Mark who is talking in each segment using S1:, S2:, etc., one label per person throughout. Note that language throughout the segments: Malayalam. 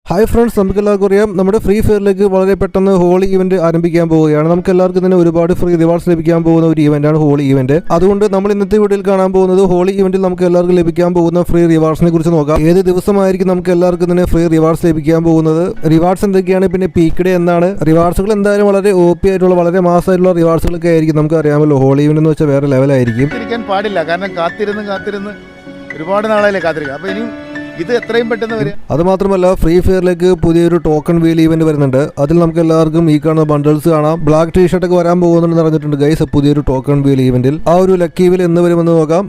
S1: ഹായ് ഫ്രണ്ട്സ്, നമുക്കെല്ലാവർക്കും അറിയാം നമ്മുടെ ഫ്രീ ഫയറിലേക്ക് വളരെ പെട്ടെന്ന് ഹോളി ഇവന്റ് ആരംഭിക്കാൻ പോവുകയാണ്. നമുക്കെല്ലാവർക്കും തന്നെ ഒരുപാട് ഫ്രീ റിവാർഡ്സ് ലഭിക്കാൻ പോകുന്ന ഒരു ഇവന്റാണ് ഹോളി ഇവന്റ്. അതുകൊണ്ട് നമ്മൾ ഇന്നത്തെ വീഡിയോയിൽ കാണാൻ പോകുന്നത് ഹോളി ഇവന്റിൽ നമുക്ക് എല്ലാവർക്കും ലഭിക്കാൻ പോകുന്ന ഫ്രീ റിവാർഡ്സിനെ കുറിച്ച് നോക്കാം. ഏത് ദിവസമായിരിക്കും നമുക്ക് എല്ലാവർക്കും തന്നെ ഫ്രീ റിവാർഡ്സ് ലഭിക്കാൻ പോകുന്നത്, റിവാർഡ്സ് എന്തൊക്കെയാണ്, പിന്നെ പീക്ക് ഡേ എന്താണ്. റിവാർഡ്സുകൾ എന്തായാലും വളരെ OP ആയിട്ടുള്ള വളരെ മാസമായിട്ടുള്ള റിവാർഡ്സുകളൊക്കെ ആയിരിക്കും. നമുക്ക് അറിയാമല്ലോ ഹോളി ഇവന്റ് എന്ന് വെച്ചാൽ വേറെ ലെവലായിരിക്കും.
S2: പാടില്ല, കാരണം കാത്തിരുന്ന് ഒരുപാട് നാളായില്ലേ കാത്തിരിക്കുക. അപ്പൊ ഇനിയും ഇത് എത്രയും പെട്ടെന്ന് വരും.
S1: അത് മാത്രമല്ല ഫ്രീ ഫയറിലേക്ക് പുതിയൊരു ടോക്കൺ വീൽ ഇവന്റ് വരുന്നുണ്ട്. അതിൽ നമുക്ക് എല്ലാവർക്കും ഈ കാണുന്ന ബണ്ടിൽസ് കാണാം. ബ്ലാക്ക് ടീഷർട്ട് ഒക്കെ വരാൻ പോകുന്നുണ്ടെന്ന് പറഞ്ഞിട്ടുണ്ട് ഗൈസ്. പുതിയൊരു ടോക്കൺ വീൽ ഇവന്റിൽ ആ ഒരു ലക്കി വീൽ എന്ന് വരുമെന്ന് നോക്കാം.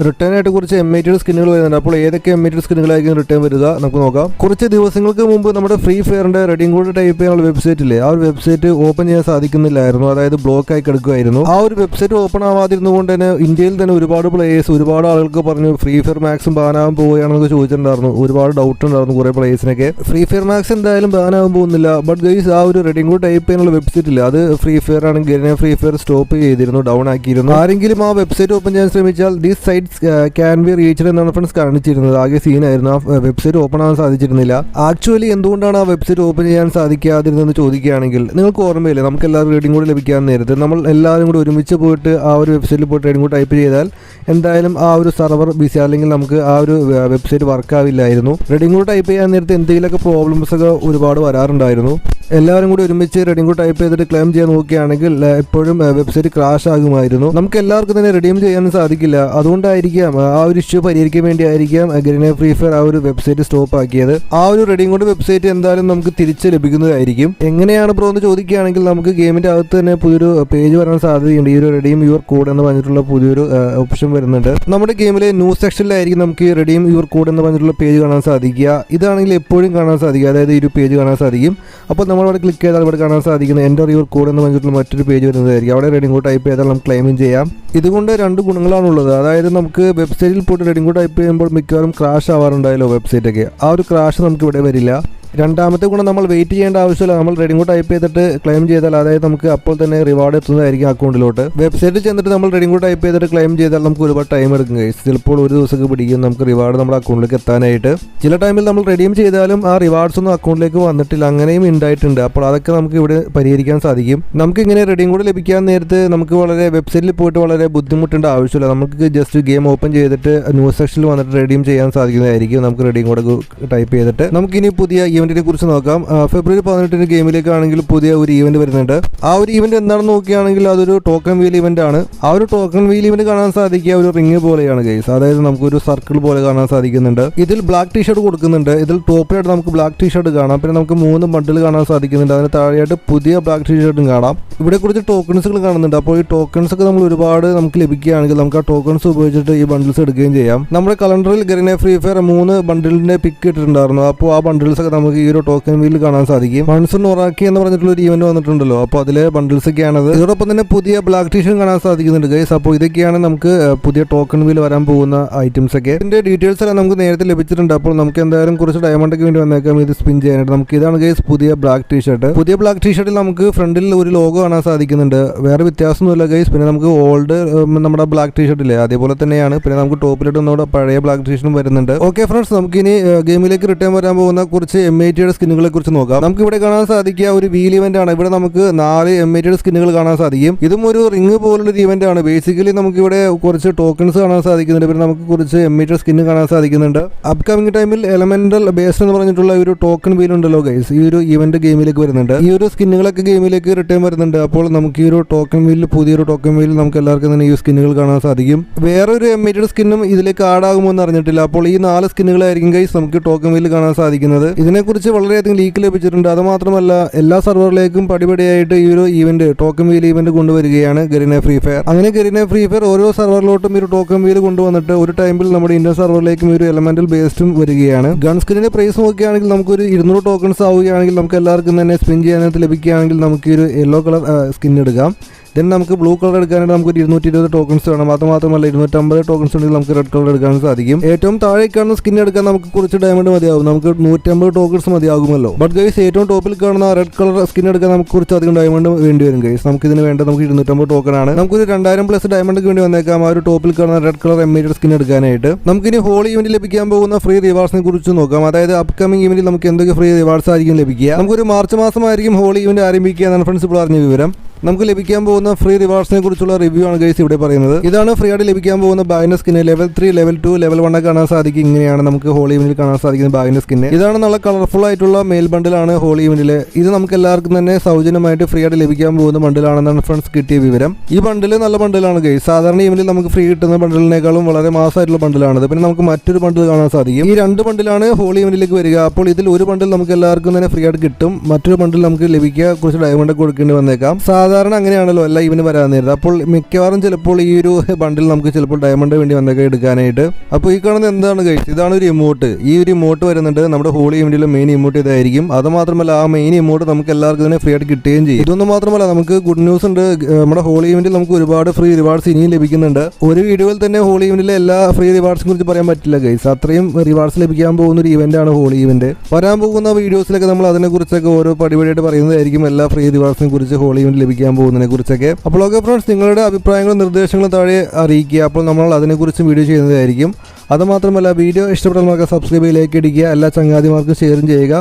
S1: റിട്ടേൺ ആയിട്ട് കുറച്ച് എംഐറ്റഡ് സ്കിന്നുകൾ വരുന്നുണ്ട്. അപ്പോൾ ഏതൊക്കെ എംഐറ്റഡ് സ്കിന്നുകളായിരിക്കും റിട്ടേൺ വരിക നമുക്ക് നോക്കാം. കുറച്ച് ദിവസങ്ങൾക്ക് മുമ്പ് നമ്മുടെ ഫ്രീ ഫയറിന്റെ റെഡിങ് കോഡ് ടൈപ്പ് ചെയ്യാനുള്ള വെബ്സൈറ്റില്ലേ, ആ ഒരു വെബ്സൈറ്റ് ഓപ്പൺ ചെയ്യാൻ സാധിക്കുന്നില്ലായിരുന്നു. അതായത് ബ്ലോക്ക് ആയി കിടക്കുമായിരുന്നു. ആ ഒരു വെബ്സൈറ്റ് ഓപ്പൺ ആവാതിരുന്നുകൊണ്ട് തന്നെ ഇന്ത്യയിൽ തന്നെ ഒരുപാട് പ്ലേയേഴ്സ്, ഒരുപാട് ആളുകൾക്ക് പറഞ്ഞു ഫ്രീ ഫയർ മാക്സും ബാനാവാൻ പോവുകയാണെന്നൊക്കെ ചോദിച്ചിട്ടുണ്ടായിരുന്നു. ഒരുപാട് ഡൗട്ട് ഉണ്ടായിരുന്നു കുറെ പ്ലേയേഴ്സിനൊക്കെ. ഫ്രീ ഫയർ മാക്സ് എന്തായാലും ബാനാവാൻ പോകുന്നില്ല. ബട്ട് ഗൈസ് ആ ഒരു റെഡിങ് കോഡ് ടൈപ്പ് ചെയ്യാനുള്ള വെബ്സൈറ്റ് ഇല്ല, അത് ഫ്രീ ഫയർ ആണെങ്കിൽ ഫ്രീ ഫയർ സ്റ്റോപ്പ് ചെയ്തിരുന്നു, ഡൗൺ ആക്കിയിരുന്നു. ആരെങ്കിലും ആ വെബ്സൈറ്റ് ഓപ്പൺ ചെയ്യാൻ ശ്രമിച്ചാൽ these sites can be reached എന്നാണ് ഫ്രണ്ട്സ് കാണിച്ചിരുന്നത്. ആകെ സീനായിരുന്നു, ആ വെബ്സൈറ്റ് ഓപ്പൺ ആവാൻ സാധിച്ചിരുന്നില്ല. ആക്ച്വലി എന്തുകൊണ്ടാണ് ആ വെബ്സൈറ്റ് ഓപ്പൺ ചെയ്യാൻ സാധിക്കാതിരുന്നെന്ന് ചോദിക്കുകയാണെങ്കിൽ, നിങ്ങൾക്ക് ഓർമ്മയില്ലേ നമുക്ക് എല്ലാവരും റെഡിങ് കോഡ് ലഭിക്കാൻ നേരത്തെ നമ്മൾ എല്ലാവരും കൂടി ഒരുമിച്ച് പോയിട്ട് ആ ഒരു വെബ്സൈറ്റിൽ പോയിട്ട് റെഡിങ് കോഡ് ടൈപ്പ് ചെയ്താൽ എന്തായാലും ആ ഒരു സെർവർ ബിസി, അല്ലെങ്കിൽ നമുക്ക് ആ ഒരു വെബ്സൈറ്റ് വർക്ക് ആവില്ലായിരുന്നു. റെഡിങ് കോഡ് ടൈപ്പ് ചെയ്യാൻ നേരത്തെ എന്തെങ്കിലുമൊക്കെ പ്രോബ്ലംസ് ഒക്കെ ഒരുപാട് വരാറുണ്ടായിരുന്നു. എല്ലാവരും കൂടി ഒരുമിച്ച് റെഡിങ് കോഡ് ടൈപ്പ് ചെയ്തിട്ട് ക്ലെയിം ചെയ്യാൻ നോക്കുകയാണെങ്കിൽ എപ്പോഴും വെബ്സൈറ്റ് ക്രാഷ് ആകുമായിരുന്നു. നമുക്ക് എല്ലാവർക്കും തന്നെ റെഡീം ചെയ്യാൻ സാധിക്കില്ല. അതുകൊണ്ടായിരിക്കാം ആ ഒരു ഇഷ്യൂ പരിഹരിക്കാൻ വേണ്ടി ആയിരിക്കാം ഫ്രീ ഫയർ ആ ഒരു വെബ്സൈറ്റ് സ്റ്റോപ്പ് ആക്കിയത്. ആ ഒരു റെഡീം കോഡ് വെബ്സൈറ്റ് എന്തായാലും നമുക്ക് തിരിച്ച് ലഭിക്കുന്നതായിരിക്കും. എങ്ങനെയാണ് ബ്രോ എന്ന് ചോദിക്കുകയാണെങ്കിൽ, നമുക്ക് ഗെയിമിന്റെ അകത്ത് തന്നെ പുതിയൊരു പേജ് വരാൻ സാധ്യതയുണ്ട്. ഈ ഒരു റെഡീം യുവർ കോഡ് എന്ന് പറഞ്ഞിട്ടുള്ള പുതിയൊരു ഓപ്ഷൻ വരുന്നുണ്ട്. നമ്മുടെ ഗെയിമിലെ ന്യൂസ് സെക്ഷനിലായിരിക്കും നമുക്ക് ഈ റെഡീം യുവർ കോഡ് എന്ന് പറഞ്ഞിട്ടുള്ള പേജ് കാണാൻ സാധിക്കുക. ഇതാണെങ്കിൽ എപ്പോഴും കാണാൻ സാധിക്കുക, അതായത് ഈ ഒരു പേജ് കാണാൻ സാധിക്കും. അപ്പോൾ നമ്മളിവിടെ ക്ലിക്ക് ചെയ്താൽ ഇവിടെ കാണാൻ സാധിക്കുന്നത് എൻ്റർ യുവർ കോഡ് എന്ന് പറഞ്ഞിട്ടുള്ള മറ്റൊരു പേജ് വരുന്നതായിരിക്കും. അവിടെ റെഡിങ് കോഡ് ടൈപ്പ് ചെയ്താൽ നമുക്ക് ക്ലെയിം ചെയ്യാം. ഇതുകൊണ്ട് രണ്ട് ഗുണങ്ങളാണുള്ളത്. അതായത് നമുക്ക് വെബ്സൈറ്റിൽ പോയിട്ട് റെഡിങ് കോഡ് ടൈപ്പ് ചെയ്യുമ്പോൾ മിക്കവാറും ക്രാഷ് ആവാറുണ്ടായല്ലോ വെബ്സൈറ്റൊക്കെ. ആ ഒരു ക്രാഷ് നമുക്ക് ഇവിടെ വരില്ല. രണ്ടാമത്തെ ഗുണം, നമ്മൾ വെയിറ്റ് ചെയ്യേണ്ട ആവശ്യമില്ല. നമ്മൾ റെഡിങ് കോഡ് ടൈപ്പ് ചെയ്തിട്ട് ക്ലെയിം ചെയ്താൽ, അതായത് നമുക്ക് അപ്പോൾ തന്നെ റിവാർഡ് എത്തുന്നതായിരിക്കും അക്കൗണ്ടിലോട്ട്. വെബ്സൈറ്റിൽ ചെന്നിട്ട് നമ്മൾ റെഡിങ് കോഡ് ടൈപ്പ് ചെയ്തിട്ട് ക്ലെയിം ചെയ്താൽ നമുക്ക് ഒരുപാട് ടൈം എടുക്കും ഗൈസ്. ചിലപ്പോൾ ഒരു ദിവസമൊക്കെ പിടിക്കും നമുക്ക് റിവാർഡ് നമ്മുടെ അക്കൗണ്ടിലേക്ക് എത്താനായിട്ട്. ചില ടൈമിൽ നമ്മൾ റെഡീം ചെയ്താലും ആ റിവാർഡ്സ് ഒന്നും അക്കൗണ്ടിലേക്ക് വന്നിട്ടില്ല, അങ്ങനെയും ഉണ്ടായിട്ടുണ്ട്. അപ്പോൾ അതൊക്കെ നമുക്ക് ഇവിടെ പരിഹരിക്കാൻ സാധിക്കും. നമുക്ക് ഇങ്ങനെ റെഡിങ് കോഡ് ലഭിക്കാൻ നേരത്ത് നമുക്ക് വളരെ വെബ്സൈറ്റിൽ പോയിട്ട് വളരെ ബുദ്ധിമുട്ടേണ്ട ആവശ്യമില്ല. നമുക്ക് ജസ്റ്റ് ഗെയിം ഓപ്പൺ ചെയ്തിട്ട് ന്യൂസ് സെക്ഷനിൽ വന്നിട്ട് റെഡീം ചെയ്യാൻ സാധിക്കുന്നതായിരിക്കും. നമുക്ക് റെഡിങ് കോഡ് ടൈപ്പ് ചെയ്തിട്ട് നമുക്കിനി പുതിയ ഇവന്റിനെ കുറിച്ച് നോക്കാം. ഫെബ്രുവരി 18 ഗെയിമിലേക്കാണെങ്കിൽ പുതിയ ഒരു ഈവന്റ് വരുന്നുണ്ട്. ആ ഒരു ഈവന്റ് എന്താണെന്ന് നോക്കുകയാണെങ്കിൽ അതൊരു ടോക്കൺ വീൽ ഇവന്റ് ആണ്. ആ ഒരു ടോക്കൺ വീൽ ഇവന്റ് കാണാൻ സാധിക്കുക ഒരു റിംഗ് പോലെയാണ് ഗൈസ്. അതായത് നമുക്കൊരു സർക്കിൾ പോലെ കാണാൻ സാധിക്കുന്നുണ്ട്. ഇതിൽ ബ്ലാക്ക് ടീഷർട്ട് കൊടുക്കുന്നുണ്ട്. ഇതിൽ ടോപ്പിലായിട്ട് നമുക്ക് ബ്ലാക്ക് ടീഷർട്ട് കാണാം. പിന്നെ നമുക്ക് 3 ബണ്ടിൽ കാണാൻ സാധിക്കുന്നുണ്ട്. അതിന് താഴെയായിട്ട് പുതിയ ബ്ലാക്ക് ടീഷർട്ടും കാണാം. ഇവിടെ കുറച്ച് ടോക്കൺസുകൾ കാണുന്നുണ്ട്. അപ്പോൾ ഈ ടോക്കൺസ് ഒക്കെ നമ്മൾ ഒരുപാട് നമുക്ക് ലഭിക്കുകയാണെങ്കിൽ നമുക്ക് ആ ടോക്കൺസ് ഉപയോഗിച്ചിട്ട് ഈ ബണ്ടിൽസ് എടുക്കുകയും ചെയ്യാം. നമ്മുടെ കലണ്ടറിൽ ഫ്രീ ഫയർ 3 ബണ്ടിലിന്റെ പിക്ക് ഇട്ടിട്ടുണ്ടായിരുന്നു. അപ്പോൾ ആ ബണ്ടിൽസ് ഒക്കെ നമുക്ക് ഈ ഒരു ടോക്കൺ വീൽ കാണാൻ സാധിക്കും. മൺസൂൺ ഒറാക്കി എന്ന് പറഞ്ഞിട്ടുള്ള ഒരു ഈവന്റ് വന്നിട്ടുണ്ടല്ലോ, അപ്പോൾ അതിലെ ബണ്ടിൽസ് ഒക്കെയാണത്. ഇതോടൊപ്പം തന്നെ പുതിയ ബ്ലാക്ക് ടീഷർട്ട് കാണാൻ സാധിക്കുന്നുണ്ട് ഗൈസ്. അപ്പോൾ ഇതൊക്കെയാണ് നമുക്ക് പുതിയ ടോക്കൺ വീൽ വരാൻ പോകുന്ന ഐറ്റംസ് ഒക്കെ. ഇതിന്റെ ഡീറ്റെയിൽസ് എല്ലാം നമുക്ക് നേരത്തെ ലഭിച്ചിട്ടുണ്ട്. അപ്പോൾ നമുക്ക് എന്തായാലും കുറച്ച് ഡയമണ്ടൊക്കെ വേണ്ടി വന്നേക്കാം ഇത് സ്പിൻ ചെയ്യാനായിട്ട്. നമുക്ക് ഇതാണ് ഗൈസ് പുതിയ ബ്ലാക്ക് ടീഷർട്ട്. പുതിയ ബ്ലാക്ക് ടീഷർട്ടിൽ നമുക്ക് ഫ്രണ്ടിൽ ഒരു ലോഗോ കാണാൻ സാധിക്കുന്നുണ്ട്. വേറെ വ്യത്യാസമൊന്നുമില്ല ഗൈസ്. പിന്നെ നമുക്ക് ഓൾഡ് നമ്മുടെ ബ്ലാക്ക് ടീഷർട്ടില്ലേ അതേപോലെ തന്നെയാണ്. പിന്നെ നമുക്ക് ടോപ്പിലിട്ട് നമ്മുടെ പഴയ ബ്ലാക്ക് ടീഷർട്ടും വരുന്നുണ്ട്. ഓക്കെ ഫ്രണ്ട്സ്, നമുക്ക് ഇനി ഗെയിമിലേക്ക് റിട്ടേൺ വരാൻ പോകുന്ന കുറച്ച് എംഐറ്റിയുടെ സ്കിന്നുകളെ കുറിച്ച് നോക്കാം. നമുക്ക് ഇവിടെ കാണാൻ സാധിക്കുക ഒരു വീൽ ഇവന്റ് ആണ്. ഇവിടെ നമുക്ക് 4 എംഐറ്റഡ് സ്കിന്നുകൾ കാണാൻ സാധിക്കും. ഇതും ഒരു റിംഗ് പോലുള്ള ഇവന്റ് ആണ്. ബേസിക്കലി നമുക്ക് ഇവിടെ കുറച്ച് ടോക്കൺസ് കാണാൻ സാധിക്കുന്നുണ്ട്. പിന്നെ നമുക്ക് കുറച്ച് എംഐറ്റഡ് സ്കിന്ന് കാണാൻ സാധിക്കുന്നുണ്ട്. അപ്കമിംഗ് ടൈമിൽ എലമെന്റൽ ബേസ് എന്ന് പറഞ്ഞിട്ടുള്ള ഒരു ടോക്കൺ വീൽ ഉണ്ടല്ലോ ഗൈസ്, ഈ ഒരു ഇവന്റ് ഗെയിമിലേക്ക് വരുന്നുണ്ട്. ഈ ഒരു സ്കിന്നുകളൊക്കെ ഗെയിമിലേക്ക് റിട്ടേൺ വരുന്നുണ്ട്. അപ്പോൾ നമുക്ക് ഈ ഒരു ടോക്കൺ വീലിൽ പുതിയൊരു ടോക്കൺ വീലിൽ നമുക്ക് എല്ലാവർക്കും തന്നെ ഈ സ്കിന്നുകൾ കാണാൻ സാധിക്കും. വേറൊരു എംഐറ്റഡ് സ്കിന്നും ഇതിലേക്ക് ആഡ് ആകുമോ എന്ന് അറിഞ്ഞിട്ടില്ല. അപ്പോൾ ഈ 4 സ്കിന്നുകളായിരിക്കും ഗൈസ് നമുക്ക് ടോക്കൺ വീലിൽ കാണാൻ സാധിക്കുന്നത്. ഇതിനെക്കുറിച്ച് വളരെയധികം ലീക്ക് ലഭിച്ചിട്ടുണ്ട്. അത് മാത്രമല്ല എല്ലാ സെർവറിലേക്കും പടിപടിയായിട്ട് ഈ ഒരു ഈവന്റ് ടോക്കൺ വീൽ ഈവന്റ് കൊണ്ടുവരികയാണ് ഫ്രീ ഫയർ. അങ്ങനെ ഫ്രീ ഫയർ ഓരോ സെർവറിലോട്ടും ഈ ഒരു ടോക്കൺ വീൽ കൊണ്ടുവന്നിട്ട് ഒരു ടൈമിൽ നമ്മുടെ ഇന്ത്യൻ സെർവറിലേക്കും ഒരു എലമെന്റൽ ബേസ്ഡും വരികയാണ്. ഗൺ സ്കിന്നിന്റെ പ്രൈസ് നോക്കുകയാണെങ്കിൽ നമുക്കൊരു 200 ടോക്കൺസ് ആവുകയാണെങ്കിൽ നമുക്ക് എല്ലാവർക്കും തന്നെ സ്പിൻ ചെയ്യാനായിട്ട് ലഭിക്കുകയാണെങ്കിൽ നമുക്ക് ഒരു യെല്ലോ കളർ സ്കിൻ എടുക്കാം. ദെൻ നമുക്ക് ബ്ലൂ കളർ എടുക്കാനായിട്ട് നമുക്ക് 220 ടോക്കൺസ് വേണം. അത് മാത്രമല്ല 250 ടോക്കൺസ് ഉണ്ടെങ്കിൽ നമുക്ക് റെഡ് കളർ എടുക്കാൻ സാധിക്കും. ഏറ്റവും താഴെ കാണുന്ന സ്കിൻ എടുക്കാൻ നമുക്ക് കുറച്ച് ഡയമണ്ട് മതിയാകും. നമുക്ക് 150 ടോക്കൺസ് മതിയാകുമല്ലോ. ബട്ട് ഗൈസ് ഏറ്റവും ടോപ്പിൽ കാണുന്ന റെഡ് കളർ സ്കിൻ എടുക്കാൻ നമുക്ക് കുറച്ച് അധികം ഡയമണ്ട് വേണ്ടി വരും ഗൈസ്. നമുക്ക് ഇതിന് വേണ്ട നമുക്ക് 250 ടോക്കൺ ആണ്. നമുക്കൊരു 2000 പ്ലസ് ഡയമണ്ട് വേണ്ടി വന്നേക്കാം ആ ഒരു ടോപ്പിൽ കാണുന്ന റെഡ് കളർ എമിറേറ്റഡ് സ്കിൻ എടുക്കാനായിട്ട്. നമുക്കിനി ഹോളി ഇവന്റ് ലഭിക്കാൻ പോകുന്ന ഫ്രീ റിവാർഡ്സിനെ കുറിച്ച് നോക്കാം. അതായത് അപ്കമിംഗ് ഇവന്റിൽ നമുക്ക് എന്തൊക്കെ ഫ്രീ റിവാർഡ്സ് ആയിരിക്കും ലഭിക്കുക. നമുക്കൊരു മാർച്ച് മാസമായിരിക്കും ഹോളി ഇവന്റ് ആരംഭിക്കുക എന്നാണ് ഫ്രണ്ട്സ് ഇപ്പോൾ അറിഞ്ഞ വിവരം. നമുക്ക് ലഭിക്കാൻ പോകുന്ന ഫ്രീ റിവാർഡ്സിനെ കുറിച്ചുള്ള റിവ്യൂ ആണ് ഗൈസ് ഇവിടെ പറയുന്നത്. ഇതാണ് ഫ്രീ ആയിട്ട് ലഭിക്കാൻ പോകുന്ന ബാഗിന്റെ സ്കിൻ. ലെവൽ 3, ലെവൽ 2, ലെവൽ 1 കാണാൻ സാധിക്കും. ഇങ്ങനെയാണ് നമുക്ക് ഹോളി ഇവന്റിൽ കാണാൻ സാധിക്കുന്ന ബാഗിന്റെ സ്കിൻ. ഇതാണ് നല്ല കളർഫുൾ ആയിട്ടുള്ള മെയിൽ ബണ്ടിലാണ് ഹോളി ഇവന്റില്. ഇത് നമുക്ക് എല്ലാവർക്കും തന്നെ സൗജന്യമായിട്ട് ഫ്രീ ആയിട്ട് ലഭിക്കാൻ പോകുന്ന ബണ്ടിലാണെന്നാണ് ഫ്രണ്ട്സ് കിട്ടിയ വിവരം. ഈ ബണ്ടില് നല്ല ബണ്ടിലാണ് ഗൈസ്. സാധാരണ ഇവന്റിൽ നമുക്ക് ഫ്രീ കിട്ടുന്ന ബണ്ടിലിനേക്കാളും വളരെ മാസമായിട്ടുള്ള ബണ്ടിലാണിത്. പിന്നെ നമുക്ക് മറ്റൊരു ബണ്ടിൽ കാണാൻ സാധിക്കും. ഈ 2 ബണ്ടിലാണ് ഹോളി ഇവന്റിലേക്ക് വരിക. അപ്പോൾ ഇതിൽ ഒരു ബണ്ടിൽ നമുക്ക് എല്ലാവർക്കും തന്നെ ഫ്രീ ആയിട്ട് കിട്ടും. മറ്റൊരു ബണ്ടിൽ നമുക്ക് ലഭിക്കുക കുറച്ച് ഡയമണ്ട് കൊടുക്കേണ്ടി വന്നേക്കാം. സാധാരണ അങ്ങനെയാണല്ലോ എല്ലാ ഇവന് വരാൻ നേരത്തെ. അപ്പോൾ മിക്കവാറും ചിലപ്പോൾ ഈ ഒരു ബണ്ടിൽ നമുക്ക് ചിലപ്പോൾ ഡയമണ്ട് വേണ്ടി വന്നേക്കാം എടുക്കാനായിട്ട്. അപ്പോൾ ഈ കാണുന്നത് എന്താണ് ഗൈസ്? ഇതാണ് ഒരു ഇമോട്ട്. ഈ ഒരു ഇമോട്ട് വരുന്നുണ്ട് നമ്മുടെ ഹോളി ഇവന്റിലെ മെയിൻ ഇമോട്ട് ഇതായിരിക്കും. അത് മാത്രമല്ല ആ മെയിൻ ഇമോട്ട് നമുക്ക് എല്ലാവർക്കും തന്നെ ഫ്രീ ആയിട്ട് കിട്ടുകയും ചെയ്യും. ഇതൊന്നും മാത്രമല്ല നമുക്ക് ഗുഡ് ന്യൂസ് ഉണ്ട്. നമ്മുടെ ഹോളി ഇവന്റിൽ നമുക്ക് ഒരുപാട് ഫ്രീ റിവാർഡ്സ് ഇനിയും ലഭിക്കുന്നുണ്ട്. ഒരു വീഡിയോയിൽ തന്നെ ഹോളി ഇവന്റിലെ എല്ലാ ഫ്രീ റിവാർഡ്സിനെ കുറിച്ച് പറയാൻ പറ്റില്ല ഗൈസ്. അത്രയും റിവാർഡ്സ് ലഭിക്കാൻ പോകുന്ന ഒരു ഇവന്റ് ആണ് ഹോളി ഇവന്റ്. വരാൻ പോകുന്ന വീഡിയോസിലൊക്കെ നമ്മൾ അതിനെക്കുറിച്ചൊക്കെ ഓരോ പടിപടിയായിട്ട് പറയുന്നതായിരിക്കും. എല്ലാ ഫ്രീ റിവാർഡ്സിനെ കുറിച്ച് ഹോളി ഇവന്റ് ലഭിക്കാൻ പോകുന്നതിനെ കുറിച്ചൊക്കെ. അപ്പോൾ ഓക്കെ ഫ്രണ്ട്സ്, നിങ്ങളുടെ അഭിപ്രായങ്ങളും നിർദ്ദേശങ്ങളും താഴെ അറിയിക്കുക. അപ്പോൾ നമ്മൾ അതിനെക്കുറിച്ച് വീഡിയോ ചെയ്യുന്നതായിരിക്കും. അതുമാത്രമല്ല വീഡിയോ ഇഷ്ടപ്പെട്ടാൽ നമുക്ക് സബ്സ്ക്രൈബ് ചെയ്ത് ലൈക്ക് അടിക്കുക. എല്ലാ ചങ്ങാതിമാർക്കും ഷെയറും ചെയ്യുക.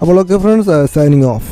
S1: അപ്പോൾ ഓക്കെ ഫ്രണ്ട്സ്, സൈനിങ് ഓഫ്.